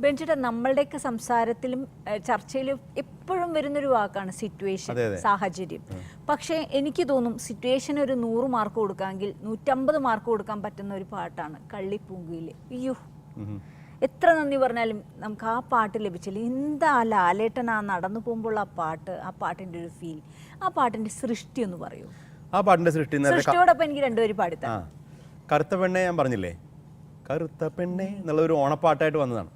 ബെഞ്ചിട്ട നമ്മളുടെയൊക്കെ സംസാരത്തിലും ചർച്ചയിലും എപ്പോഴും വരുന്നൊരു വാക്കാണ് സിറ്റുവേഷൻ, സാഹചര്യം. പക്ഷേ എനിക്ക് തോന്നും സിറ്റുവേഷന് ഒരു 100 മാർക്ക് കൊടുക്കാമെങ്കിൽ 150 മാർക്ക് കൊടുക്കാൻ പറ്റുന്ന ഒരു പാട്ടാണ് കള്ളിപ്പൂങ്കുയിലെ. അയ്യോ, എത്ര നന്ദി പറഞ്ഞാലും നമുക്ക് ആ പാട്ട് ലഭിച്ചില്ല. എന്താ ലാലേട്ടൻ ആ നടന്നു പോകുമ്പോൾ ആ പാട്ടിൻ്റെ ഒരു ഫീൽ, ആ പാട്ടിൻ്റെ സൃഷ്ടി ഒന്ന് പറയൂ. ആ പാട്ടിൻ്റെ സൃഷ്ടിയോടൊപ്പം എനിക്ക് രണ്ടുപേരും പാടിത്താ. കറുത്ത പെണ്ണെ ഞാൻ പറഞ്ഞില്ലേ, കറുത്ത പെണ്ണെ എന്നുള്ളൊരു ഓണപ്പാട്ടായിട്ട് വന്നതാണ്.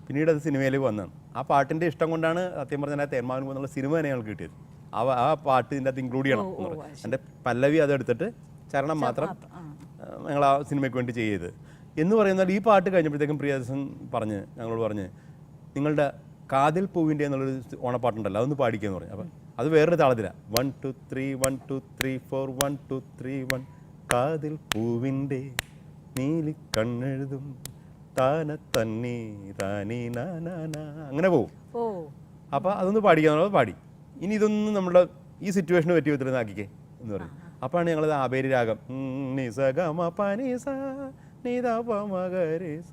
പിന്നീട് അത് സിനിമയിലേക്ക് വന്നതാണ്. ആ പാട്ടിൻ്റെ ഇഷ്ടം കൊണ്ടാണ് സത്യം പറഞ്ഞാൽ തേന്മാവിൻ എന്നുള്ള സിനിമ തന്നെ ഞങ്ങൾക്ക് കിട്ടിയത്. ആ പാട്ട് ഇതിൻ്റെ അകത്ത് ഇൻക്ലൂഡ് ചെയ്യണം എന്ന് പറഞ്ഞു. എൻ്റെ പല്ലവി അതെടുത്തിട്ട് ചരണം മാത്രം ഞങ്ങൾ ആ സിനിമയ്ക്ക് വേണ്ടി ചെയ്ത് എന്ന് പറയുന്നത്. ഈ പാട്ട് കഴിഞ്ഞപ്പോഴത്തേക്കും പ്രിയദർശൻ ഞങ്ങളോട് പറഞ്ഞ് നിങ്ങളുടെ കാതിൽ പൂവിൻ്റെ എന്നുള്ളൊരു ഓണപ്പാട്ടുണ്ടല്ലോ, അതൊന്ന് പാടിക്കുക എന്ന് പറഞ്ഞു. അപ്പം അത് വേറൊരു താളത്തിലാണ്. 1 2 3 1 2 3 4 1 2 3 1 കാതിൽ പൂവിൻ്റെ നീലി കണ്ണെഴുതും താന തന്നീ താനീ നാനാ അങ്ങനെ പോവും. അപ്പം അതൊന്ന് പാടിക്കാന്നുള്ളത് പാടി. ഇനി ഇതൊന്നും നമ്മുടെ ഈ സിറ്റുവേഷന് പറ്റി വിതരുന്നാക്കിക്കേ എന്ന് പറയും. അപ്പോഴാണ് ഞങ്ങളത് ആബേരി രാഗം നിസ ഗമ പനിസ നിത പമഗരിസ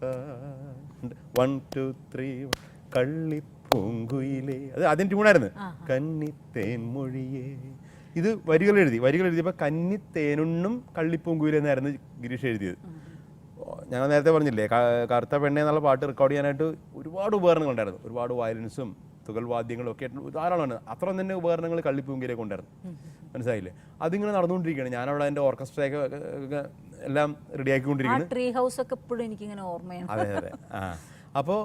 1 2 3 കള്ളിപ്പൂങ്കുയിലേ, അത് അതിൻ്റെ ട്യൂണായിരുന്നു. കന്നിത്തേൻ മൊഴിയേ. ഇത് വരികൾ എഴുതിയപ്പോൾ കന്നിത്തേനുണ്ണും കള്ളിപ്പൂങ്കുയിലേ എന്നായിരുന്നു ഗിരീഷ് എഴുതിയത്. ഞങ്ങൾ നേരത്തെ പറഞ്ഞില്ലേ, കറുത്ത പെണ്ണെ എന്നുള്ള പാട്ട് റെക്കോർഡ് ചെയ്യാനായിട്ട് ഒരുപാട് ഉപകരണങ്ങളുണ്ടായിരുന്നു. ഒരുപാട് വയലൻസും തുകൽ വാദ്യങ്ങളും ഒക്കെ ധാരാളമാണ്. അത്ര തന്നെ ഉപകരണങ്ങൾ കള്ളിപ്പൂങ്കിലേക്ക് ഉണ്ടായിരുന്നു. മനസ്സിലായില്ലേ? അതിങ്ങനെ നടന്നുകൊണ്ടിരിക്കുകയാണ്. ഞാനവിടെ എൻ്റെ ഓർക്കസ്ട്രയൊക്കെ എല്ലാം റെഡിയാക്കിക്കൊണ്ടിരിക്കുന്നു. ട്രീ ഹൗസ് ഒക്കെ എപ്പോഴും എനിക്കിങ്ങനെ ഓർമ്മയാണ്. അതെ അതെ. അപ്പോൾ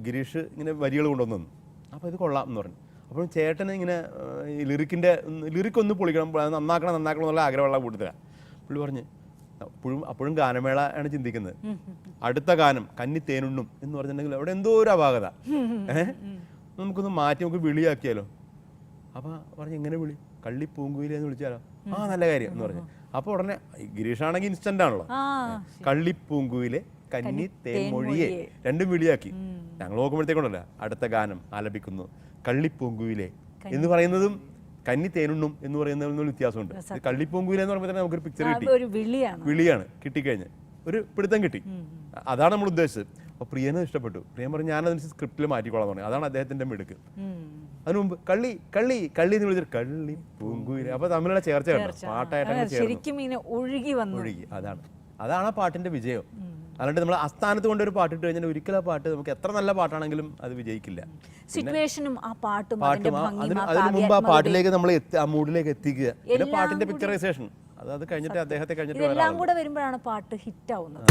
ഗിരീഷ് ഇങ്ങനെ വരികൾ കൊണ്ടുവന്നു. അപ്പോൾ ഇത് കൊള്ളാം എന്ന് പറഞ്ഞു. അപ്പോൾ ചേട്ടന് ഇങ്ങനെ ലിറിക്കൊന്ന് പൊളിക്കണം, നന്നാക്കണം എന്നുള്ള ആഗ്രഹമുള്ള കൂട്ടത്തിലാണ്. പുള്ളി പറഞ്ഞ് അപ്പോഴും ഗാനമേള ആണ് ചിന്തിക്കുന്നത്. അടുത്ത ഗാനം കന്നിത്തേനുണ്ണും എന്ന് പറഞ്ഞിട്ടുണ്ടെങ്കിൽ അവിടെ എന്തോ ഒരു അപാകത, നമുക്കൊന്ന് മാറ്റി നമുക്ക് വിളിയാക്കിയാലോ. അപ്പം പറഞ്ഞ് എങ്ങനെ വിളി, കള്ളിപ്പൂങ്കുയിലേ എന്ന് വിളിച്ചാലോ. നല്ല കാര്യം എന്ന് പറഞ്ഞു. അപ്പോൾ ഉടനെ ഗിരീഷാണെങ്കിൽ ഇൻസ്റ്റന്റ് ആണല്ലോ, കള്ളിപ്പൂങ്കുയിലെ കന്നിത്തേൻമൊഴിയെ രണ്ടും വിളിയാക്കി. ഞങ്ങൾ നോക്കുമ്പോഴത്തേക്കുണ്ടല്ലോ അടുത്ത ഗാനം ആലപിക്കുന്നു കള്ളിപ്പൂങ്കുയിലെ എന്ന് പറയുന്നതും കന്നിത്തേനുണ്ണും എന്ന് പറയുന്നതിൽ വ്യത്യാസമുണ്ട്. കള്ളിപ്പൂങ്കുയിലെ എന്ന് പറയുമ്പോൾ തന്നെ നമുക്കൊരു പിക്ചർ കിട്ടി, വിളിയാണ് കിട്ടിക്കഴിഞ്ഞ് ഒരു പിടുത്തം കിട്ടി. അതാണ് നമ്മൾ ഉദ്ദേശിച്ചത്. അപ്പോൾ പ്രിയനെ ഇഷ്ടപ്പെട്ടു. പ്രിയൻ പറഞ്ഞു ഞാനതിന് സ്ക്രിപ്റ്റിൽ മാറ്റിക്കോളാം പറഞ്ഞു. അതാണ് അദ്ദേഹത്തിന്റെ മിടുക്ക്. അതിനു മുമ്പ് കള്ളി കള്ളി കള്ളി എന്ന് വിളിച്ചിട്ട് കള്ളിപ്പൂങ്കുയിലെ. അപ്പോൾ തമ്മിലുള്ള ചേർച്ച കണ്ടോ, പാട്ടായിട്ട് ഒഴുകി. അതാണ് ആ പാട്ടിന്റെ വിജയം. അല്ലാണ്ട് നമ്മൾ അസ്ഥാനത്ത് കൊണ്ടൊരു പാട്ടിട്ട് കഴിഞ്ഞാൽ ഒരിക്കലും ആ പാട്ട് നമുക്ക് എത്ര നല്ല പാട്ടാണെങ്കിലും അത് വിജയിക്കില്ല. സിറ്റുവേഷനും ആ പാട്ടും അതിന് മുമ്പ് ആ പാട്ടിലേക്ക് നമ്മൾ ആ മൂഡിലേക്ക് എത്തിക്കുക. പിന്നെ പാട്ടിന്റെ പിക്ചറൈസേഷൻ അത് കഴിഞ്ഞിട്ട് അദ്ദേഹത്തെ കഴിഞ്ഞിട്ട് എല്ലാം കൂടെ വരുമ്പോഴാണ് പാട്ട് ഹിറ്റ് ആവുന്നത്.